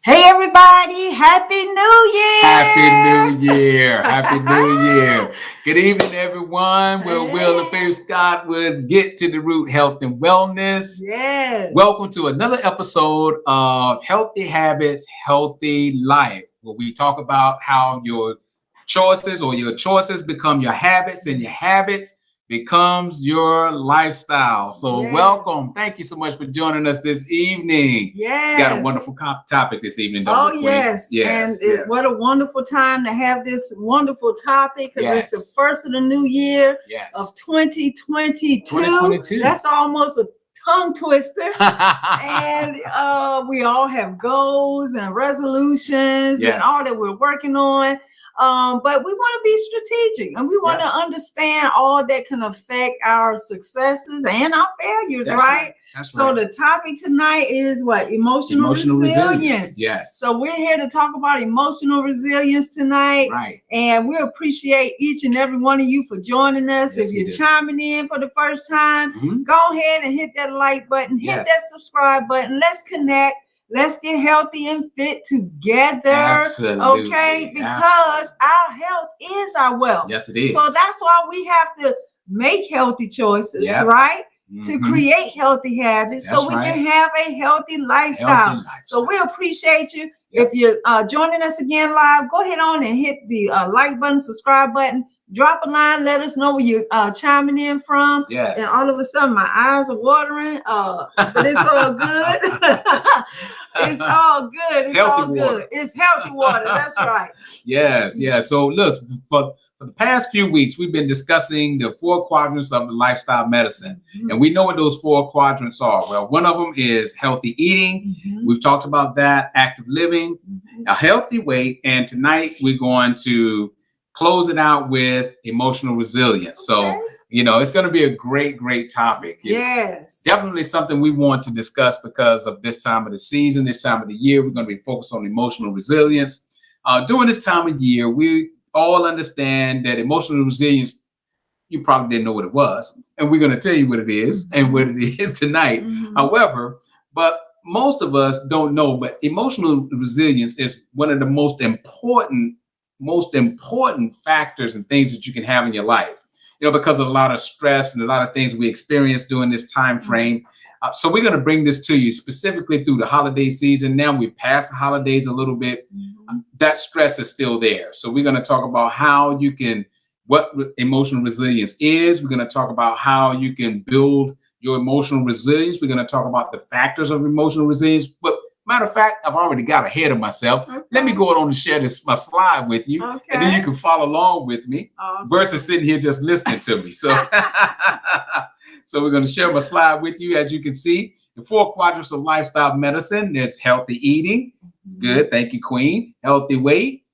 Hey everybody, Happy New Year! Happy New Year. Happy New Year. Good evening, everyone. Will the Faith Scott would get to the root health and wellness. Yes. Welcome to another episode of Healthy Habits, Healthy Life, where we talk about how your choices become your habits, and your habits becomes your lifestyle. So welcome. Thank you so much for joining us this evening. Yes. Got a wonderful topic this evening, don't we, Queen? Yes. And what a wonderful time to have this wonderful topic, because it's the first of the new year of 2022. 2022. That's almost a tongue twister. And we all have goals and resolutions and all that we're working on. But we want to be strategic, and we want to understand all that can affect our successes and our failures, right? So the topic tonight is what? Emotional resilience. Yes. So we're here to talk about emotional resilience tonight. Right. And we appreciate each and every one of you for joining us. Yes, if you're chiming in for the first time, go ahead and hit that like button, hit that subscribe button. Let's connect. Let's get healthy and fit together. Absolutely. Okay? Because our health is our wealth. Yes, it is. So that's why we have to make healthy choices, right? To create healthy habits so we can have a healthy lifestyle. So we appreciate you. If you're joining us again live, go ahead on and hit the like button, subscribe button. Drop a line, let us know where you're chiming in from. Yes. And all of a sudden, my eyes are watering. But it's all good. It's all good. It's all good. It's healthy water. That's right. Yes. So look, for the past few weeks, we've been discussing the 4 quadrants of lifestyle medicine. And we know what those 4 quadrants are. Well, one of them is healthy eating. We've talked about that, active living, a healthy weight. And tonight we're going to close it out with emotional resilience. So, it's going to be a great topic. Yes. Definitely something we want to discuss because of this time of the season, this time of the year. We're going to be focused on emotional resilience. During this time of year, we all understand that emotional resilience, you probably didn't know what it was. And we're going to tell you what it is and what it is tonight. However, but most of us don't know, but emotional resilience is one of the most important factors and things that you can have in your life, because of a lot of stress and a lot of things we experience during this time frame. So we're going to bring this to you specifically through the holiday season. Now we've passed the holidays a little bit. That stress is still there. So we're going to talk about what emotional resilience is. We're going to talk about how you can build your emotional resilience. We're going to talk about the factors of emotional resilience. But matter of fact, I've already got ahead of myself. Let me go on and share my slide with you, and then you can follow along with me versus sitting here just listening to me. So, so we're going to share my slide with you. As you can see, the 4 quadrants of lifestyle medicine. There's healthy eating. Good. Thank you, Queen. Healthy weight,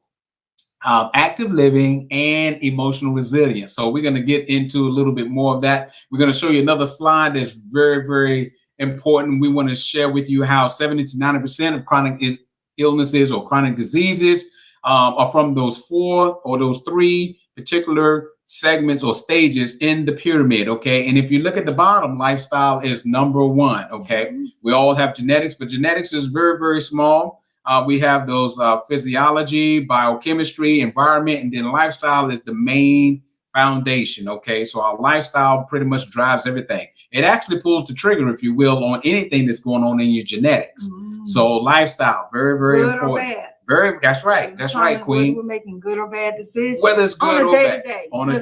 active living, and emotional resilience. So we're going to get into a little bit more of that. We're going to show you another slide that's very important. We want to share with you how 70 to 90% of chronic illnesses or chronic diseases are from those 4 or those 3 particular segments or stages in the pyramid. Okay. And if you look at the bottom, lifestyle is number 1. Okay. We all have genetics, but genetics is very small. We have those physiology, biochemistry, environment, and then lifestyle is the main foundation. Okay, so our lifestyle pretty much drives everything. It actually pulls the trigger, if you will, on anything that's going on in your genetics. So lifestyle, very good important. Or bad. That's right, Queen. We're making good or bad decisions. Whether it's good or bad. On a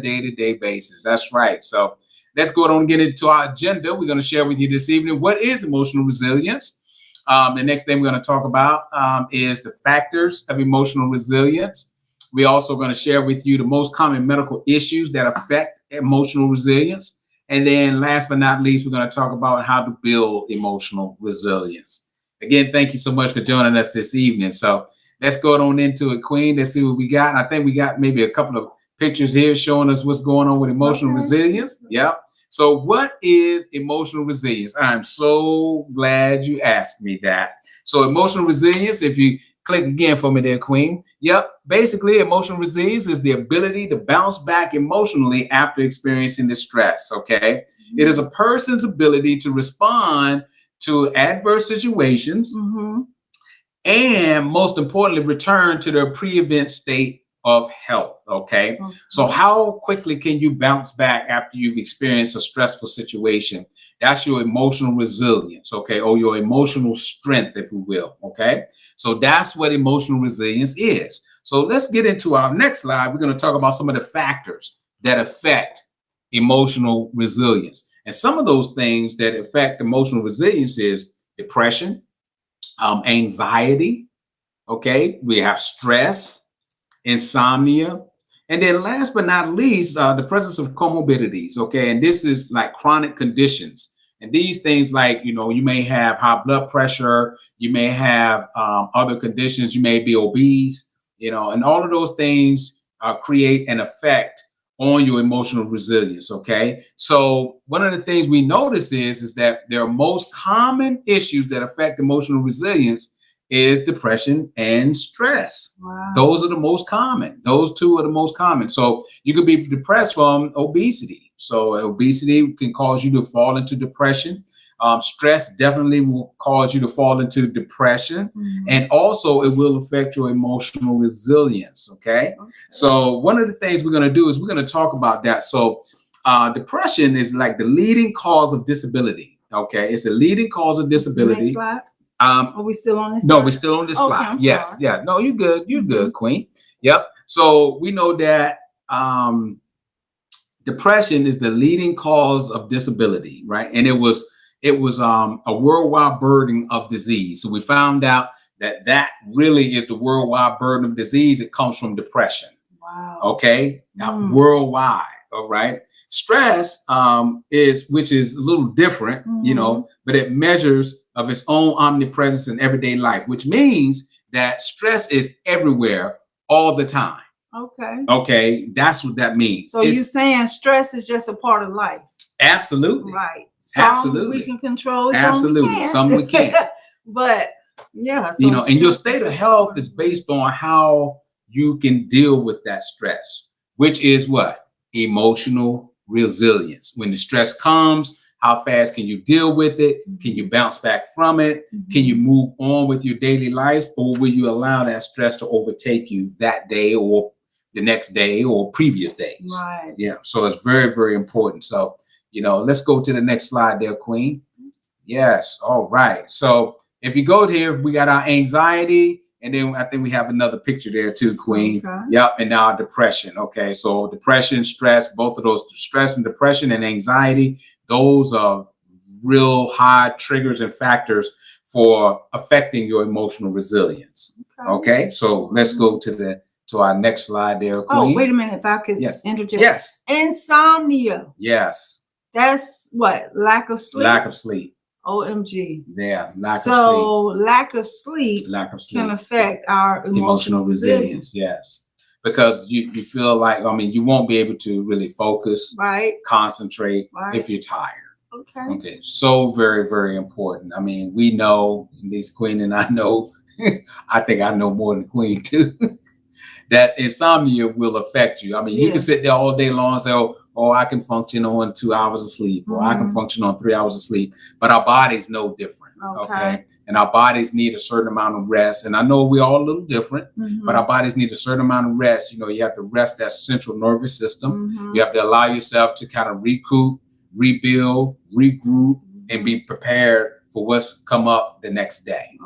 day-to-day basis. That's right. So let's go on and get into our agenda. We're going to share with you this evening what is emotional resilience. The next thing we're going to talk about is the factors of emotional resilience. We're also going to share with you the most common medical issues that affect emotional resilience. And then last but not least, we're going to talk about how to build emotional resilience. Again, thank you so much for joining us this evening. So let's go on into it, Queen. Let's see what we got. I think we got maybe a couple of pictures here showing us what's going on with emotional resilience. Yep. So what is emotional resilience? I'm so glad you asked me that. So emotional resilience, if you click again for me there, Queen. Yep. Basically, emotional resilience is the ability to bounce back emotionally after experiencing distress. Okay. It is a person's ability to respond to adverse situations and most importantly, return to their pre-event state of health. Okay. So how quickly can you bounce back after you've experienced a stressful situation? That's your emotional resilience. Okay. Or your emotional strength, if you will. Okay. So that's what emotional resilience is. So let's get into our next slide. We're going to talk about some of the factors that affect emotional resilience. And some of those things that affect emotional resilience is depression, anxiety. Okay. We have stress, insomnia, and then last but not least, the presence of comorbidities. Okay. And this is like chronic conditions. And these things like, you may have high blood pressure, you may have other conditions, you may be obese, and all of those things create an effect on your emotional resilience. Okay. So one of the things we notice is that their most common issues that affect emotional resilience is depression and stress. Wow. Those are the most common. Those two are the most common. So you could be depressed from obesity. So obesity can cause you to fall into depression. Stress definitely will cause you to fall into depression. And also it will affect your emotional resilience. Okay. So one of the things we're going to do is we're going to talk about that. So depression is like the leading cause of disability. Okay. It's the leading cause of disability. Next slide. Are we still on this No, slide? we're still on this Okay, slide. I'm Yes. sorry. Yeah. No, you're good. You're good, Queen. Yep. So we know that depression is the leading cause of disability, right? And it was a worldwide burden of disease. So we found out that really is the worldwide burden of disease. It comes from depression. Wow. Okay. Worldwide. All right. Stress which is a little different, but it measures of its own omnipresence in everyday life, which means that stress is everywhere all the time. Okay. Okay. That's what that means. So you're saying stress is just a part of life. Absolutely. Right. Some we can control. Absolutely. Some we can't. But yeah. So and your state of health is based on how you can deal with that stress, which is what? Emotional resilience. When the stress comes, how fast can you deal with it? Can you bounce back from it? Can you move on with your daily life, or will you allow that stress to overtake you that day or the next day or previous days? Right. Yeah. So it's very, very important. So, let's go to the next slide there, Queen. Yes. All right. So if you go here, we got our anxiety. And then I think we have another picture there too, Queen. Okay. Yep. And now depression. Okay. So depression, stress, both of those, stress and depression and anxiety, those are real high triggers and factors for affecting your emotional resilience. Okay. So let's go to our next slide there, Queen. Oh, wait a minute. If I could interject. Yes. Insomnia. Yes. That's what? Lack of sleep? Lack of sleep. OMG. Yeah, lack of sleep. So lack of sleep can affect our emotional resilience. Yes, because you feel like, you won't be able to really focus, right? Concentrate if you're tired. Okay. Okay. So very, very important. We know, at least Queen and I know, I think I know more than Queen too, that insomnia will affect you. You can sit there all day long and say, oh, I can function on 2 hours of sleep, or I can function on 3 hours of sleep, but our bodies know different. Okay. And our bodies need a certain amount of rest. And I know we're all a little different, but our bodies need a certain amount of rest. You have to rest that central nervous system. You have to allow yourself to kind of recoup, rebuild, regroup, and be prepared for what's come up the next day.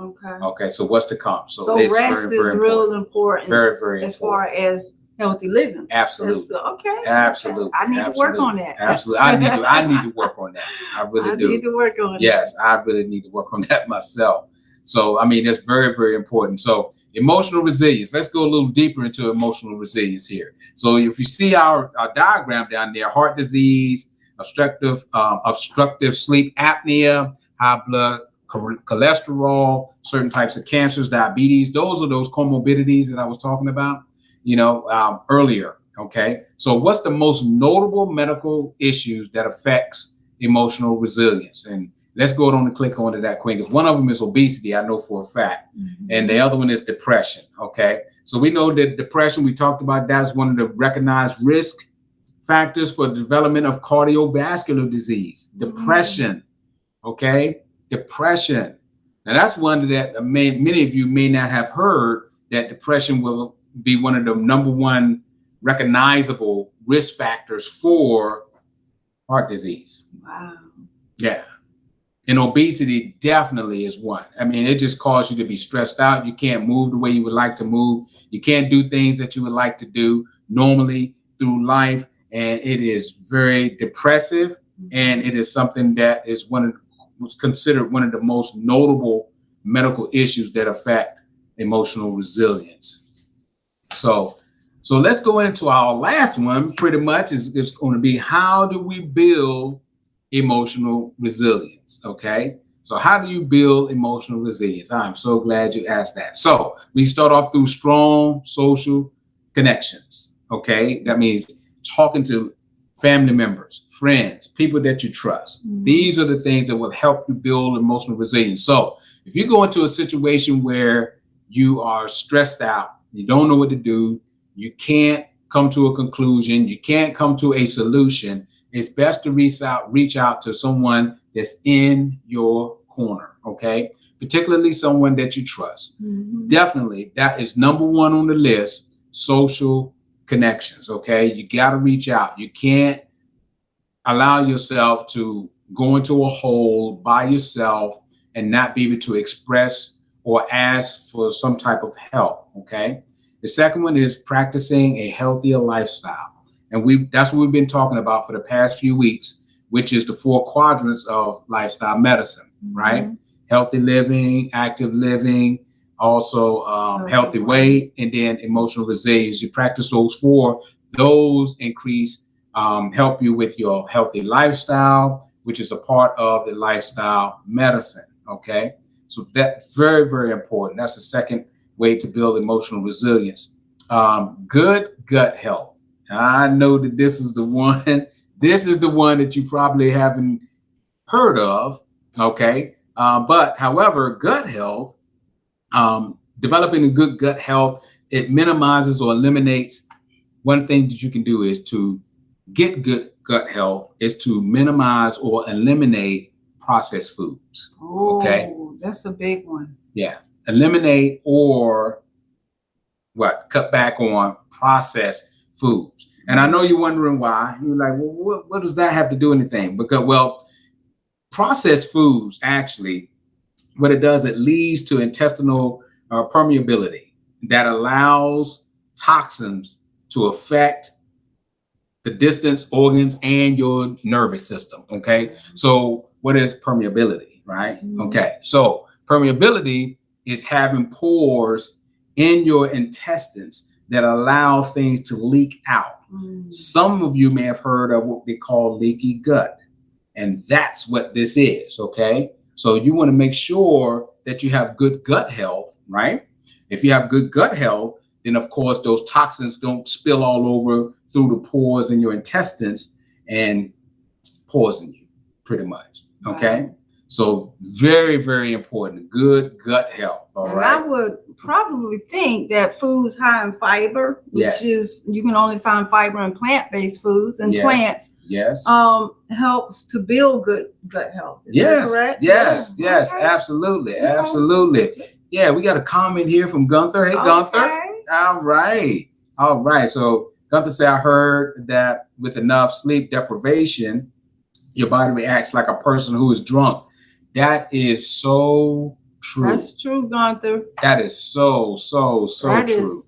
Okay. So what's to come. So rest very, very is real important. Very, very as important. far as healthy living. Absolutely. Okay. Absolutely. I need to work on that. Absolutely. I need to work on that. I really do. I need to work on Yes, I really need to work on that myself. So, that's very, very important. So emotional resilience. Let's go a little deeper into emotional resilience here. So if you see our diagram down there, heart disease, obstructive sleep apnea, high blood cholesterol, certain types of cancers, diabetes, those are those comorbidities that I was talking about, earlier. Okay. So what's the most notable medical issues that affects emotional resilience? And let's go on and click onto that, Queen, because one of them is obesity, I know for a fact. And the other one is depression. Okay. So we know that depression, we talked about, that's one of the recognized risk factors for the development of cardiovascular disease. Depression. Okay. Depression. Now that's one that many of you may not have heard, that depression will be one of the number one recognizable risk factors for heart disease. Wow. Yeah. And obesity definitely is one. I mean, it just causes you to be stressed out. You can't move the way you would like to move. You can't do things that you would like to do normally through life. And it is very depressive. And it is something that is was considered one of the most notable medical issues that affect emotional resilience. So let's go into our last one. Pretty much is going to be, how do we build emotional resilience? Okay, so how do you build emotional resilience? I'm so glad you asked that. So we start off through strong social connections. Okay, that means talking to family members, friends, people that you trust. Mm-hmm. These are the things that will help you build emotional resilience. So if you go into a situation where you are stressed out, you don't know what to do, you can't come to a conclusion, you can't come to a solution, it's best to reach out to someone that's in your corner, okay? Particularly someone that you trust. Mm-hmm. Definitely, that is number one on the list, social connections, okay? You gotta reach out. You can't allow yourself to go into a hole by yourself and not be able to express or ask for some type of help, okay? The second one is practicing a healthier lifestyle. And that's what we've been talking about for the past few weeks, which is the 4 quadrants of lifestyle medicine, right? Mm-hmm. Healthy living, active living, also healthy weight, and then emotional resilience. You practice those 4, those increase, help you with your healthy lifestyle, which is a part of the lifestyle medicine, okay? So that's very, very important. That's the second way to build emotional resilience. Good gut health. I know that this is the one that you probably haven't heard of, okay? But however, gut health, developing a good gut health, it minimizes or eliminates. One thing that you can do is to get good gut health is to minimize or eliminate processed foods. Oh, okay, that's a big one. Yeah, eliminate or cut back on processed foods. And I know you're wondering why. You're like, well, what does that have to do with anything? Because, well, processed foods, actually, what it does, it leads to intestinal permeability that allows toxins to affect the distant organs and your nervous system, okay? So what is permeability, right? Mm-hmm. Okay, so permeability is having pores in your intestines that allow things to leak out. Mm. Some of you may have heard of what they call leaky gut, and that's what this is, okay? So you want to make sure that you have good gut health, right? If you have good gut health, then of course those toxins don't spill all over through the pores in your intestines and poison you, pretty much, okay? Wow. So very, very important, good gut health. All right. I would probably think that foods high in fiber, which is, you can only find fiber in plant-based foods and plants, helps to build good gut health. Is that correct? Yes, okay. Absolutely, absolutely. Yeah, we got a comment here from Gunther. Hey, Gunther. All right. So Gunther said, I heard that with enough sleep deprivation, your body reacts like a person who is drunk. That is so true. That's true, Gunther. That is so true.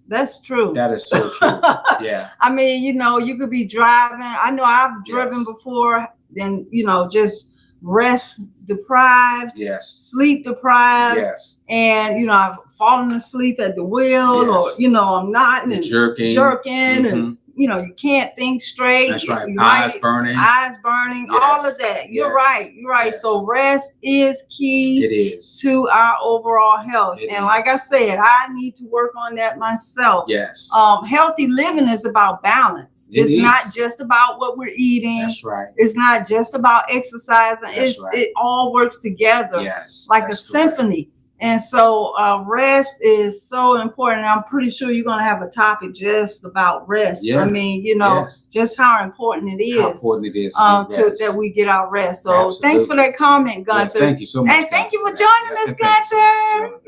That's true. That is so true. Yeah. I mean, you could be driving. I know I've driven before, and just rest deprived, sleep deprived, and I've fallen asleep at the wheel, or I'm not, and jerking, mm-hmm. and you can't think straight. That's right. Eyes burning, all of that. You're right. Yes. So rest is key. It is to our overall health. Like I said, I need to work on that myself. Yes. Healthy living is about balance. It's not just about what we're eating. That's right. It's not just about exercising. It all works together. Yes. Like a symphony. And so rest is so important. I'm pretty sure you're going to have a topic just about rest. Yeah. I mean, you know, just how important it is. How important it is that we get our rest. So Absolutely. Thanks for that comment, Gunther. Yes, thank you so much. And thank you for joining us, Gunther.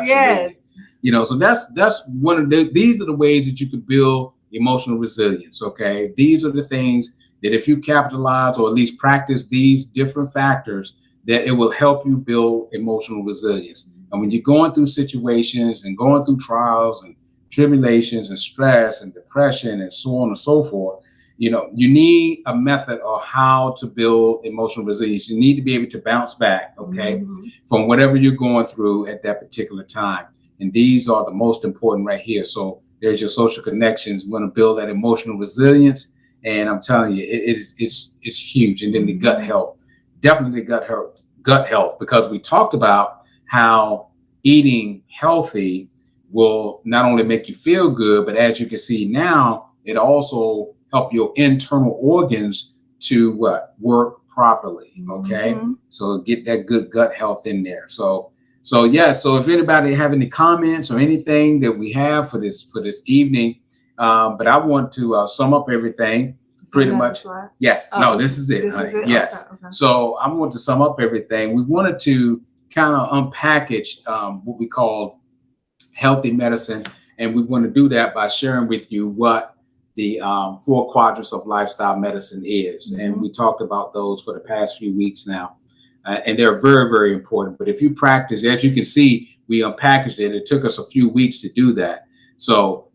Yes. You know, so that's one of these are the ways that you can build emotional resilience. Okay, these are the things that if you capitalize or at least practice these different factors, that it will help you build emotional resilience. And when you're going through situations and going through trials and tribulations and stress and depression and so on and so forth, you know, you need a method of how to build emotional resilience. You need to be able to bounce back, okay, from whatever you're going through at that particular time. And these are the most important right here. So there's your social connections. We want to build that emotional resilience. And I'm telling you, it's huge. And then the gut health. Definitely gut health, because we talked about how eating healthy will not only make you feel good, but as you can see now, it also help your internal organs to work properly. Okay, so get that good gut health in there. So if anybody have any comments or anything that we have for this evening, but I want to sum up everything. Pretty much. Yes. No, this is it. Yes. Okay. So I want to sum up everything. We wanted to kind of unpackage what we call healthy medicine. And we want to do that by sharing with you what the 4 quadrants of lifestyle medicine is. And we talked about those for the past few weeks now. And they're very, very important. But if you practice, as you can see, we unpackaged it. It took us a few weeks to do that. So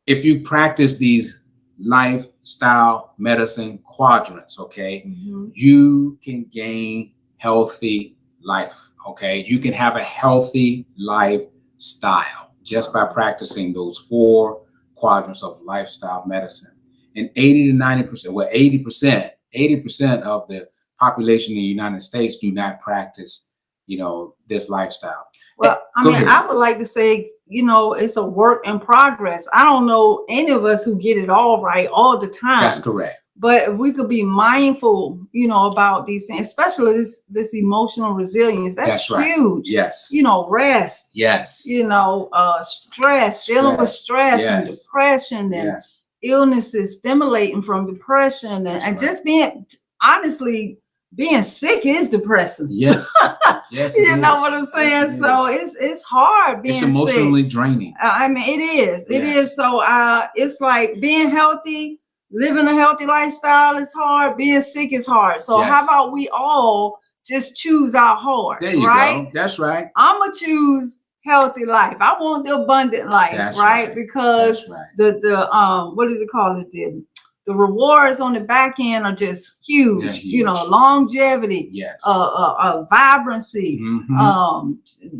if you practice these lifestyle medicine quadrants, okay, you can gain healthy life. Okay, you can have a healthy lifestyle just by practicing those 4 quadrants of lifestyle medicine. And 80 to 90%, well, 80% of the population in the United States do not practice, you know, this lifestyle. Well, I mean, I would like to say, you know, it's a work in progress. I don't know any of us who get it all right all the time. That's correct. But if we could be mindful, you know, about these things, especially this emotional resilience, that's huge. Yes. You know, rest. Yes. You know, stress, dealing with stress and depression and illnesses stimulating from depression and just being, honestly, being sick is depressing. Yes. Yes. You know what I'm saying? Yes, so it's hard being sick. It's emotionally draining. I mean, it is. It is. So it's like being healthy, living a healthy lifestyle is hard. Being sick is hard. So how about we all just choose our heart? There you go. That's right. I'm gonna choose healthy life. I want the abundant life. That's right. Because the what is it called? The rewards on the back end are just huge. You know, longevity, vibrancy,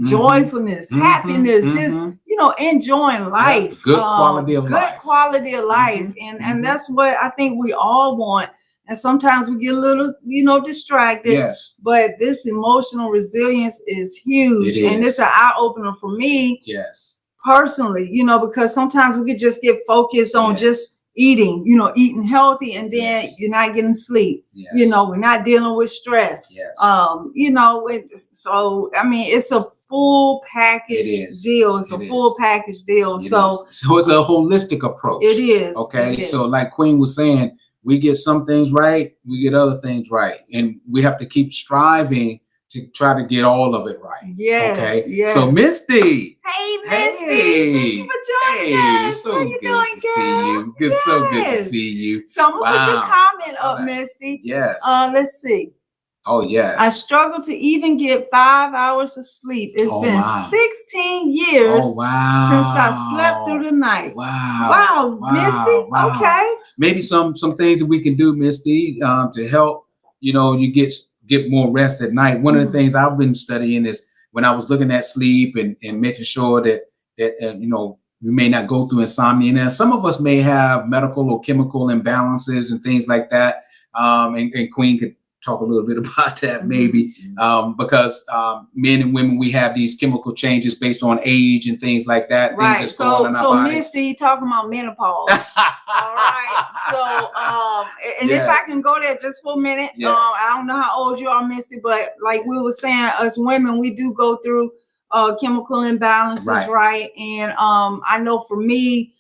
joyfulness, happiness, just, you know, enjoying life, good quality of life. Good quality of life. And that's what I think we all want. And sometimes we get a little, you know, distracted. Yes. But this emotional resilience is huge. And it's an eye opener for me. Yes. Personally, you know, because sometimes we could just get focused on just eating, you know, eating healthy, and then you're not getting sleep. You know, we're not dealing with stress. You know, so I mean, it's a full package deal. It's a full package deal. So it's a holistic approach. It is. Okay. So like Queen was saying, we get some things right, we get other things right, and we have to keep striving to try to get all of it right. Yes. Okay. Yes. So Misty. Hey, Misty. Thank you for joining us. So good to see you. Good. So good to see you. So I'm gonna put your comment up, Misty. Yes. Let's see. Oh yes. I struggle to even get 5 hours of sleep. It's been 16 years since I slept through the night. Wow, Misty. Okay. Maybe some things that we can do, Misty, to help, you know, you get more rest at night. One of the things I've been studying is when I was looking at sleep and making sure that you know, we may not go through insomnia. Now, some of us may have medical or chemical imbalances and things like that. And Queen could talk a little bit about that maybe, because men and women, we have these chemical changes based on age and things like that. Right. Things that's going on in our bodies. Misty talking about menopause. All right. So, and if I can go there just for a minute, I don't know how old you are, Misty, but like we were saying, us women, we do go through chemical imbalances, right? And I know for me,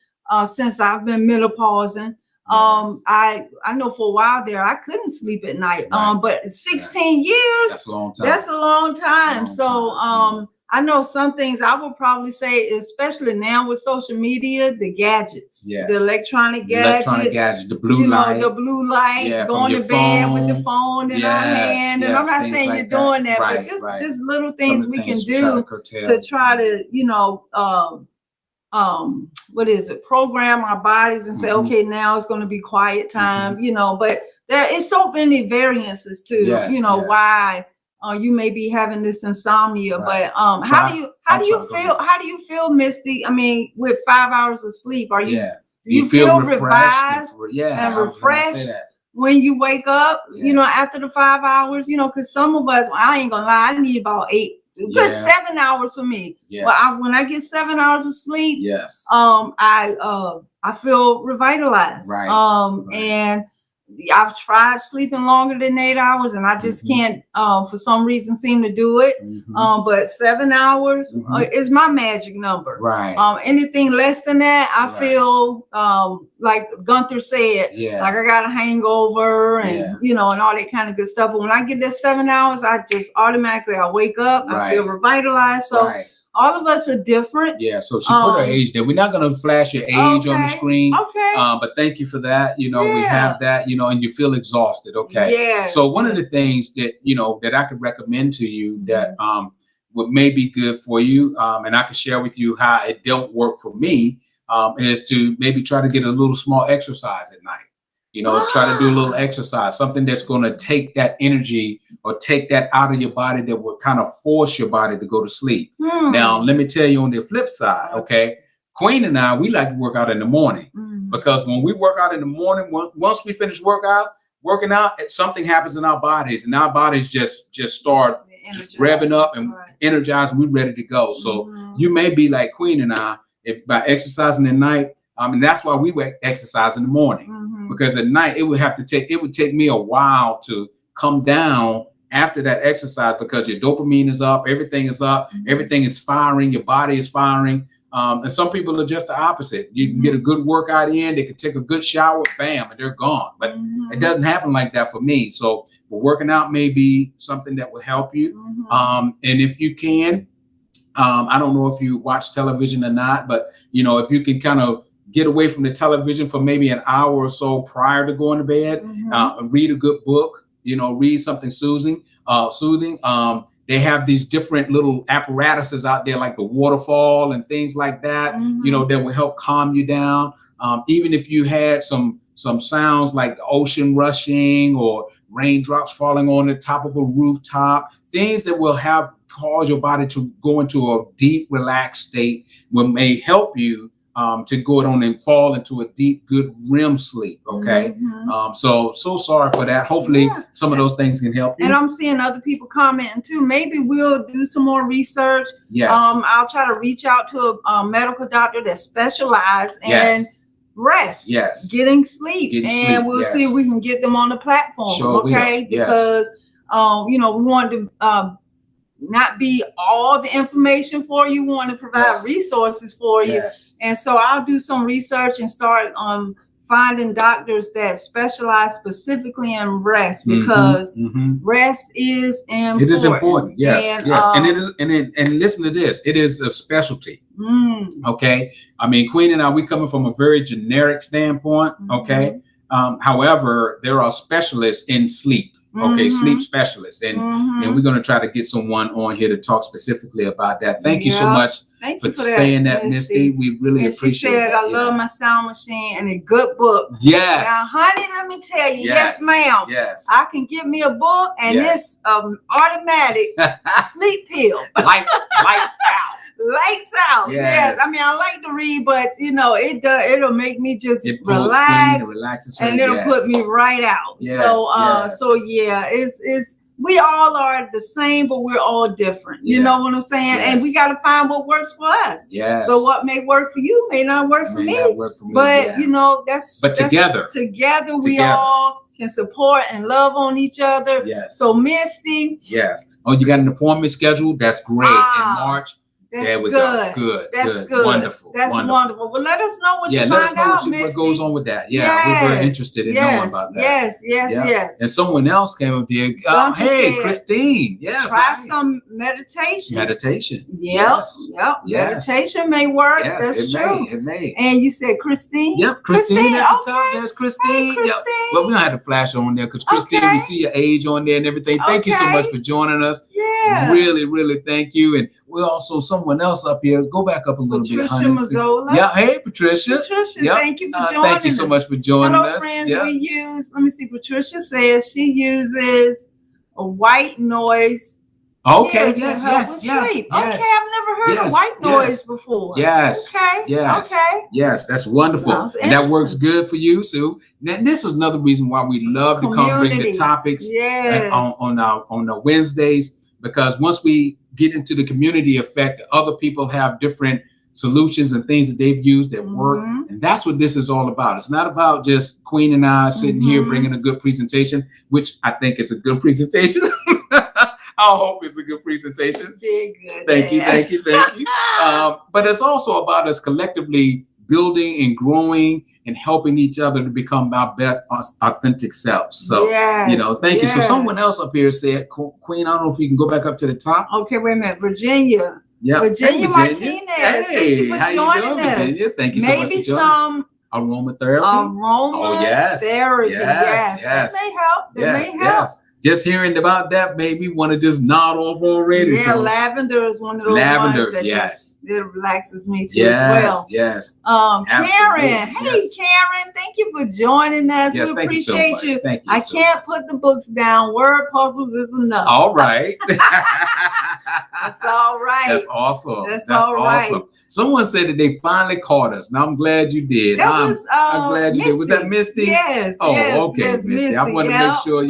since I've been menopausing, I know for a while there I couldn't sleep at night. But 16 years, that's a long time. That's a long time. So I know some things I would probably say, especially now with social media, the gadgets, the electronic gadgets, the blue light, going to bed with the phone in our hand. And I'm not saying you're doing that, but just little things we can do to try to, what is it? Program our bodies and say, okay, now it's going to be quiet time, but there is so many variances to, why you may be having this insomnia. But how do you feel, Misty? I mean, with 5 hours of sleep, do you feel revised and refreshed when you wake up, after the 5 hours, because some of us, I ain't gonna lie, I need about 8. Good 7 hours for me. But when I get 7 hours of sleep, I feel revitalized. And I've tried sleeping longer than 8 hours, and I just can't, for some reason, seem to do it. But 7 hours is my magic number. Anything less than that, I feel like Gunther said, like I got a hangover and and all that kind of good stuff. But when I get that 7 hours, I just automatically I wake up, I feel revitalized. So. All of us are different. So she put her age there. We're not going to flash your age on the screen. But thank you for that. We have that, and you feel exhausted. So one of the things that, that I could recommend to you that what may be good for you, and I can share with you how it don't work for me, is to maybe try to get a little small exercise at night. Try to do a little exercise, something that's going to take that energy or take that out of your body that will kind of force your body to go to sleep. Now, let me tell you on the flip side, Queen and I, we like to work out in the morning because when we work out in the morning, once we finish working out, something happens in our bodies and our bodies just start revving up and energized and we're ready to go. So you may be like Queen and I, if by exercising at night, and that's why we exercise in the morning, because at night it would take me a while to come down after that exercise because your dopamine is up, everything is up, everything is firing, your body is firing. And some people are just the opposite. You can get a good workout in, they can take a good shower, bam, and they're gone. But it doesn't happen like that for me. So working out may be something that will help you. And if you can, I don't know if you watch television or not, but if you can kind of get away from the television for maybe an hour or so prior to going to bed, read a good book, read something soothing. They have these different little apparatuses out there like the waterfall and things like that, that will help calm you down. Even if you had some sounds like the ocean rushing or raindrops falling on the top of a rooftop, things that will cause your body to go into a deep, relaxed state may help you to go on and fall into a deep, good REM sleep. So sorry for that. Hopefully some of those things can help you. And I'm seeing other people commenting too. Maybe we'll do some more research. I'll try to reach out to a medical doctor that specializes in rest, getting sleep, we'll see if we can get them on the platform. Because we want to not be all the information for you. We want to provide resources for you. And so I'll do some research and start finding doctors that specialize specifically in rest, because rest is important. It is important. And it is, and listen to this, it is a specialty. I mean, Queen and I, we coming from a very generic standpoint. However, there are specialists in sleep. Sleep specialists, and we're going to try to get someone on here to talk specifically about that. Thank you so much for saying that, Misty. We really appreciate it. She said, I love my sound machine and a good book. Now, honey, let me tell you, yes, ma'am. I can give me a book and this automatic sleep pill. Lights out. lights out. Yes. I mean, I like to read, but it'll make me just relax, and it'll put me right out. So yeah, it's we all are the same, but we're all different. You know what I'm saying? And we got to find what works for us. Yes. So what may work for you may not work for me. But together we all can support and love on each other. Yes. So Misty. Yes. Oh, you got an appointment scheduled? That's great. In March. There we go. Good. That's good. Wonderful. That's wonderful. Well, let us know what you find out, Misty. What goes on with that. Yeah, we're very interested in knowing about that. Yes. And someone else came up here. Hey, Christine. Yes. Try some meditation. Yep. Meditation may work. Yes, that's true. It may. And you said Christine? Yep, Christine at the top. There's Christine. Hey, Christine. Yep. Well, we don't have to flash on there because Christine, we see your age on there and everything. Thank you so much for joining us. Yeah. Really, really thank you. And we're also someone else up here. Go back up a little bit, honey. Mazzola. Yeah. Hey, Patricia. Thank you for joining us. Thank you so much for joining us. Hello, friends. We use, let me see, Patricia says she uses a white noise. Okay, yes. Okay, I've never heard of white noise before. Yes. Yes, that's wonderful. And that works good for you, Sue. Now, this is another reason why we love to come bring the topics on our Wednesdays, because once we get into the community effect, other people have different solutions and things that they've used that work. And that's what this is all about. It's not about just Queen and I sitting here bringing a good presentation, which I think it's a good presentation. I hope it's a good presentation. Very good. Thank you. But it's also about us collectively building and growing and helping each other to become our best authentic selves. So, thank you. So someone else up here said, Queen, I don't know if you can go back up to the top. Okay, wait a minute. Virginia. Yeah. Virginia Martinez. Hey, thank you for joining us. Virginia? Thank you so much for joining. Maybe some aromatherapy. Therapy. Yes. That may help. Yes. Just hearing about that made me want to just nod off already. Yeah, lavender is one of those ones that it relaxes me too as well. Yes. Karen. Hey, Karen. Thank you for joining us. Yes, we appreciate you. Thank you. I can't put the books down. Word puzzles is enough. All right. That's all right. That's awesome. That's all right. Awesome. Someone said that they finally caught us. Now I'm glad you did. I'm glad you did. Was that Misty? Yes. Okay, Misty. I want to make sure,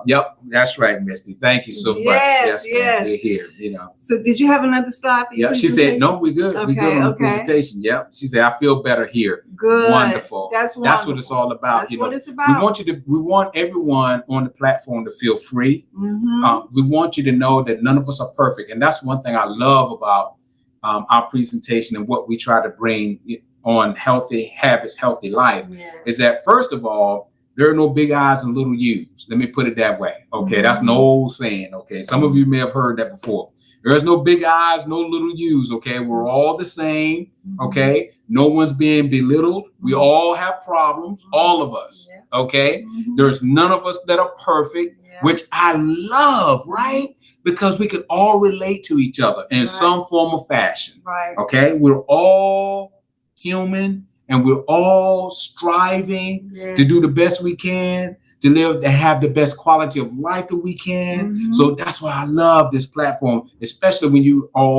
yep, that's right, Misty. Thank you so much. Yes. We're here, So did you have another slide for your she said, no, we're good. We're good on the presentation. Yep. She said, I feel better here. Good. Wonderful. That's what it's all about. That's what it's about. We want everyone on the platform to feel free. We want you to know that none of us are perfect. And that's one thing I love about our presentation and what we try to bring on healthy habits, healthy life, is that first of all, there are no big I's and little U's. Let me put it that way. Okay, that's an old saying. Okay, some of you may have heard that before. There's no big I's, no little U's. Okay, we're all the same. Okay, no one's being belittled. We all have problems, all of us. Okay, there's none of us that are perfect, which I love, right? Because we can all relate to each other in some form or fashion. Right. Okay, we're all human. And we're all striving to do the best we can, to live, to have the best quality of life that we can. So that's why I love this platform, especially when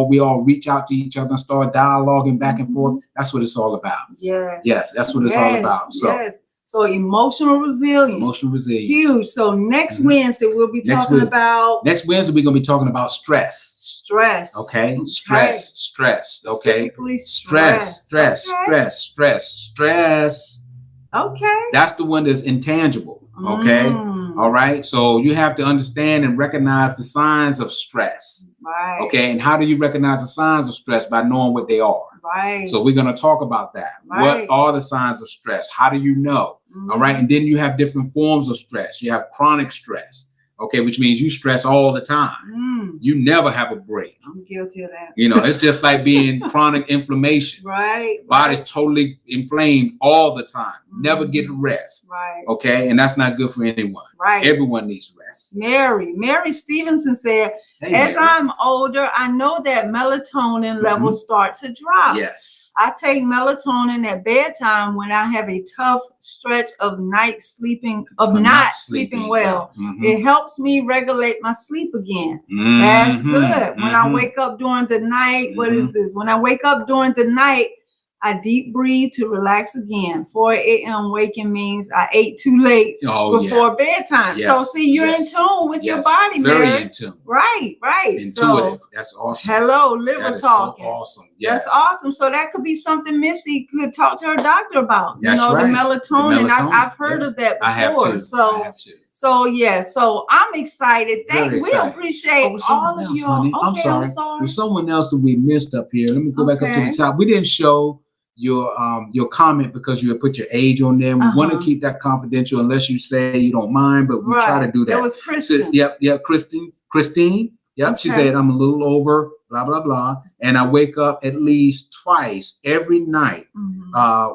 we all reach out to each other and start dialoguing back and forth. That's what it's all about. Yes, that's what it's all about. So emotional resilience. Huge. So next Wednesday we'll be talking about. Next Wednesday we're gonna be talking about stress. Okay. Stress. Okay. Stress. Okay. That's the one that's intangible. Okay. All right. So you have to understand and recognize the signs of stress. Right. Okay. And how do you recognize the signs of stress? By knowing what they are. Right. So we're going to talk about that. What are the signs of stress? How do you know? All right. And then you have different forms of stress. You have chronic stress. Okay, which means you stress all the time. You never have a break. I'm guilty of that. It's just like being chronic inflammation. Right. Body's totally inflamed all the time. Never get a rest. Right. Okay, and that's not good for anyone. Right. Everyone needs rest. Mary Stevenson said, as I'm older, I know that melatonin levels start to drop. Yes. I take melatonin at bedtime when I have a tough stretch of not sleeping well. It helps helps me regulate my sleep again. That's good. When I wake up during the night, what is this? When I wake up during the night, I deep breathe to relax again. 4 a.m. waking means I ate too late before bedtime. Yes. So see, you're in tune with your body, very in tune. Right. Intuitive. So, that's awesome. Hello, liver talking. So awesome. Yes. That's awesome. So that could be something Missy could talk to her doctor about. That's the melatonin. I've heard of that before. I have too. So I'm excited. We appreciate all of you. Honey. Okay, I'm sorry. There's someone else that we missed up here. Let me go back up to the top. We didn't show your comment because you had put your age on there. We want to keep that confidential unless you say you don't mind, but we try to do that. That was Kristen. So, Christine. Yep. Okay. She said, I'm a little over, blah, blah, blah. And I wake up at least twice every night.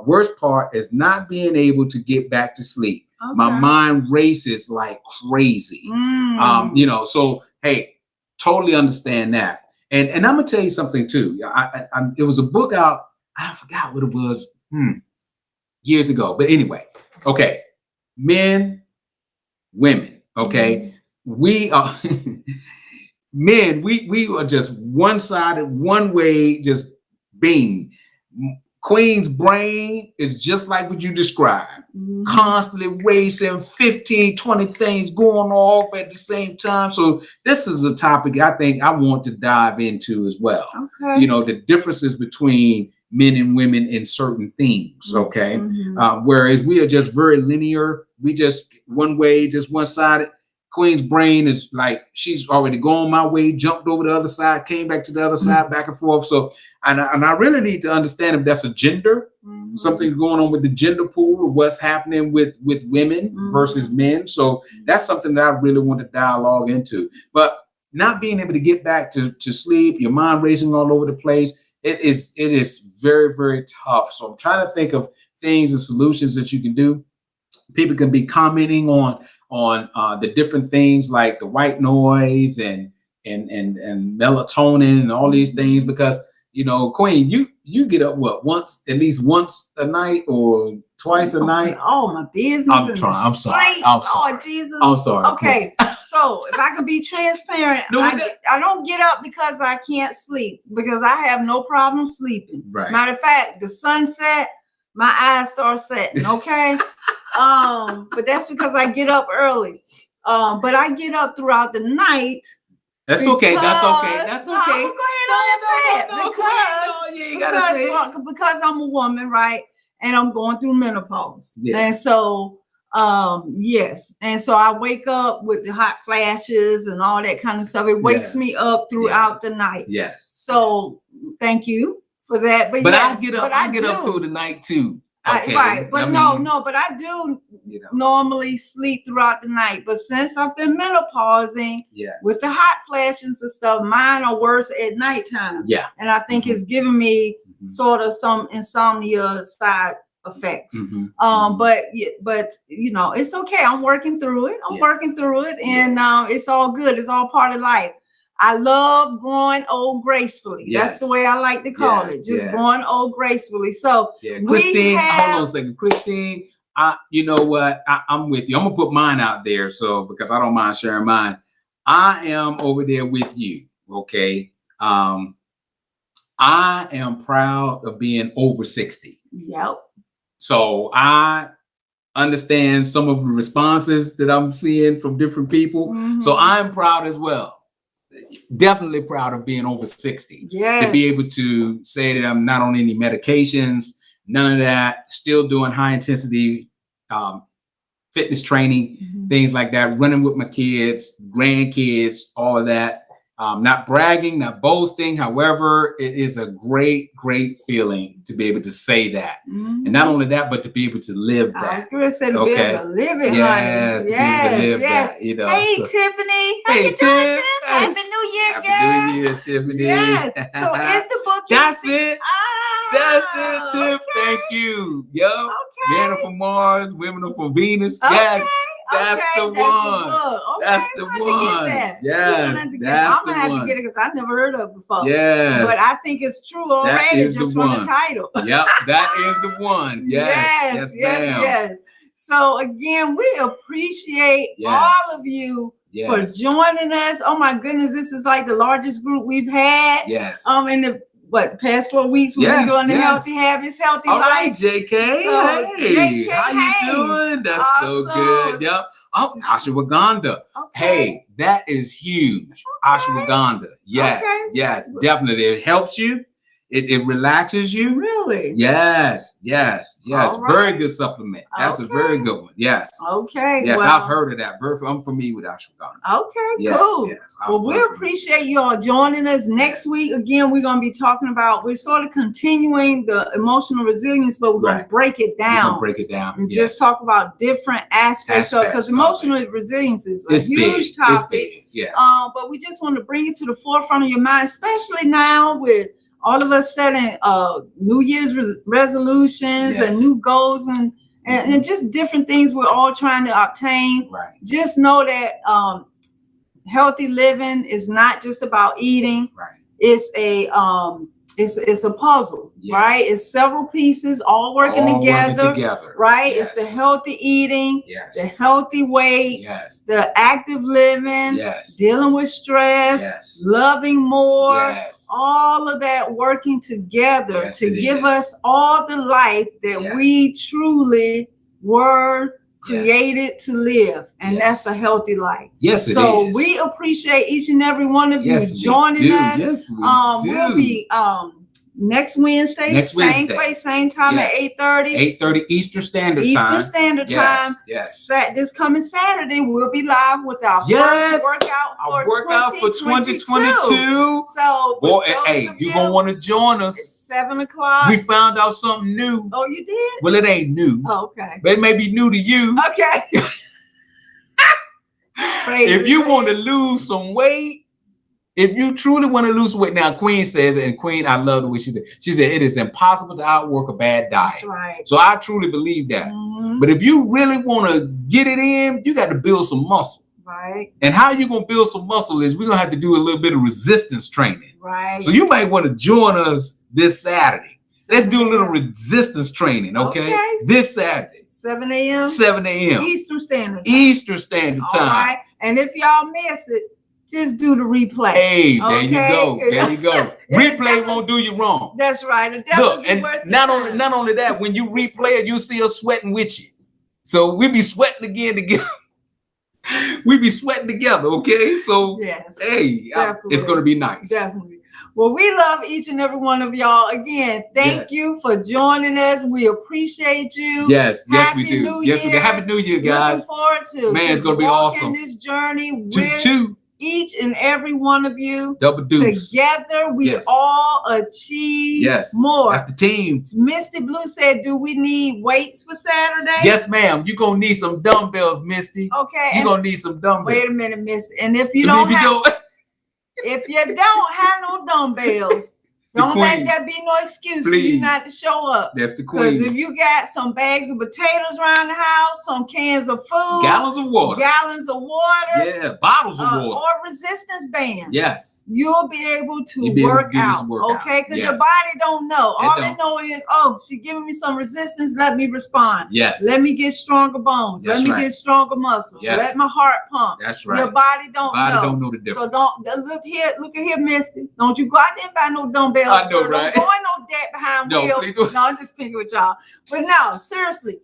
Worst part is not being able to get back to sleep. Okay. My mind races like crazy. So, hey, totally understand that. And I'm going to tell you something too. It was a book out. I forgot what it was years ago. But anyway, okay. Men, women, okay. We are men, we are just one-sided, one way, just being. Queen's brain is just like what you described. Constantly racing, 15, 20 things going off at the same time. So this is a topic I think I want to dive into as well. Okay. The differences between men and women in certain things, okay? Whereas we are just very linear. We just one way, just one-sided. Queen's brain is like, she's already gone my way, jumped over the other side, came back to the other side, back and forth. So, and I really need to understand if that's a gender, something going on with the gender pool, or what's happening with women versus men. So that's something that I really want to dialogue into. But not being able to get back to sleep, your mind racing all over the place, it is very, very tough. So I'm trying to think of things and solutions that you can do. People can be commenting on the different things like the white noise and melatonin and all these things, because Queen, you get up at least once a night or twice a night. Oh, my business. I'm sorry. Oh, Jesus. I'm sorry. Okay. So if I could be transparent, I don't get up because I can't sleep, because I have no problem sleeping. Right. Matter of fact, the sunset, my eyes start setting. Okay. But that's because I get up early. But I get up throughout the night. That's okay. That's okay. That's okay. Go ahead and say it. Because I'm a woman, right? And I'm going through menopause. Yeah. And so, yes. And so I wake up with the hot flashes and all that kind of stuff. It wakes me up throughout the night. Yes. So thank you for that. But I get up through the night too. Okay. Right. But but I do normally sleep throughout the night. But since I've been menopausing with the hot flashes and stuff, mine are worse at nighttime. Yeah. And I think it's giving me sort of some insomnia side effects. But it's okay. I'm working through it. And it's all good. It's all part of life. I love growing old gracefully. Yes. That's the way I like to call it. Just growing old gracefully. So Christine, hold on a second. Christine, you know what? I'm with you. I'm gonna put mine out there, so because I don't mind sharing mine. I am over there with you. Okay. I am proud of being over 60. Yep. So I understand some of the responses that I'm seeing from different people. So I'm proud as well. Definitely proud of being over 60. To be able to say that I'm not on any medications, none of that, still doing high intensity fitness training, things like that, running with my kids, grandkids, all of that. Not bragging, not boasting. However, it is a great, great feeling to be able to say that. And not only that, but to be able to live that. I was going to say to be able to live it, honey. That, Hey, so, Tiffany. How you doing, Tiff? Happy New Year, girl. Happy New Year, Tiffany. Yes. So is the book. That's it. That's it, Tiff. Thank you. Yo. Men are from Mars, women are from Venus. Yes. That's the one. That's the one. Yes, I'm gonna have to get it because I never heard of it before. Yes, but I think it's true already just from the title. Yep, that is the one. Yes, yes. So again, we appreciate all of you for joining us. Oh my goodness, this is like the largest group we've had. Yes. In the past 4 weeks we've been doing the Healthy Habits, Healthy Life. All right, JK. So, hey, JK how you doing? That's so good. Yep. Oh, ashwagandha. Okay. Hey, that is huge. Okay. Ashwagandha. Yes, yes, definitely. It helps you. It relaxes you. Really? Yes. Right. Very good supplement. That's a very good one. Yes. Okay. Yes, I've heard of that. I'm familiar with ashwagandha. Okay, cool. Yes, well, we appreciate you all joining us. Next week, again, we're going to be talking about, we're sort of continuing the emotional resilience, but we're going to break it down. And just talk about different aspects of it, because emotional resilience is a huge topic. It's big. Yes. But we just want to bring it to the forefront of your mind, especially now with all of us setting New Year's resolutions and new goals and just different things we're all trying to obtain. Right. Just know that healthy living is not just about eating. Right. It's a puzzle, right? It's several pieces all working together. Right? Yes. It's the healthy eating, the healthy weight, the active living, dealing with stress, loving more, all of that working together to give us all the life that we truly were created to live, and that's a healthy life. Yes, so we appreciate each and every one of you joining us. Yes, we do. We'll be next Wednesday, same place, same time at 8:30. 8:30 Eastern Standard Time. Yes. This coming Saturday, we'll be live with our first workout for 2022. So, hey, you're gonna want to join us. It's 7 o'clock. We found out something new. Oh, you did? Well, it ain't new. Oh, okay. But it may be new to you. Okay. If you want to lose some weight, if you truly want to lose weight, now Queen says, and Queen, I love the way she said. She said it is impossible to outwork a bad diet. That's right. So I truly believe that. But if you really want to get it in, you got to build some muscle. Right. And how you gonna build some muscle is we're gonna have to do a little bit of resistance training. Right. So you might want to join us this Saturday. Let's do a little resistance training, okay? This Saturday. 7 a.m. 7 a.m. Eastern Standard Time. All right. And if y'all miss it, just do the replay. Hey, there you go. There you go. Replay won't do you wrong. That's right. Look, and not only that, when you replay it, you'll see us sweating with you. So we be sweating again together. We be sweating together, okay? So, hey, it's going to be nice. Definitely. Well, we love each and every one of y'all. Again, thank you for joining us. We appreciate you. Yes, we do. Yes, we do. Happy New Year, guys. Looking forward to Man, it's going to be awesome. This journey with each and every one of you. Double deuce. Together, we all achieve more. That's the team. Misty Blue said, do we need weights for Saturday? Yes, ma'am. You're going to need some dumbbells, Misty. Okay. You're going to need some dumbbells. Wait a minute, Misty. And if you don't have no dumbbells, don't let that be no excuse for you not to show up. That's the queen. Because if you got some bags of potatoes around the house, some cans of food, gallons of water, bottles of water, or resistance bands, you'll be able to work out. Okay, because your body don't know. All they know is, oh, she's giving me some resistance. Let me respond. Let me get stronger bones. Let me get stronger muscles. Let my heart pump. That's right. Your body don't know. Don't know the difference. So don't look at here, Misty. Don't you go out there and buy no dumbbells. I know, right? Don't go in no debt behind wheel. No, I'm just picking with y'all. But no, seriously,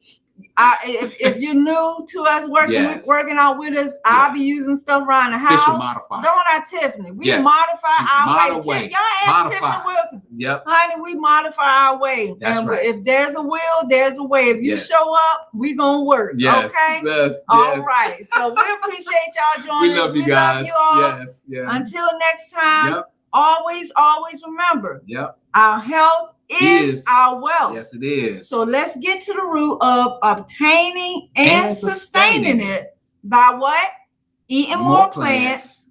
if you're new to us working out with us, I'll be using stuff around the house. Don't I, Tiffany? We modify our way. Y'all ask Tiffany Wilkinson. Honey, we modify our way. And if there's a will, there's a way. If you show up, we gonna work. Okay? All right. So we appreciate y'all joining us. We love you guys. Love you all. Until next time. Always remember, our health is our wealth. Yes, it is. So let's get to the root of obtaining and sustaining it by what? Eating more plants,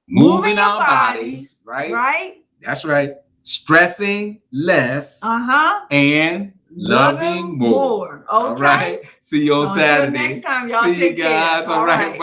moving our bodies, right? That's right. Stressing less, and loving more. Okay. All right. See you on Saturday. Until next time, y'all. See you guys. All right. Bye.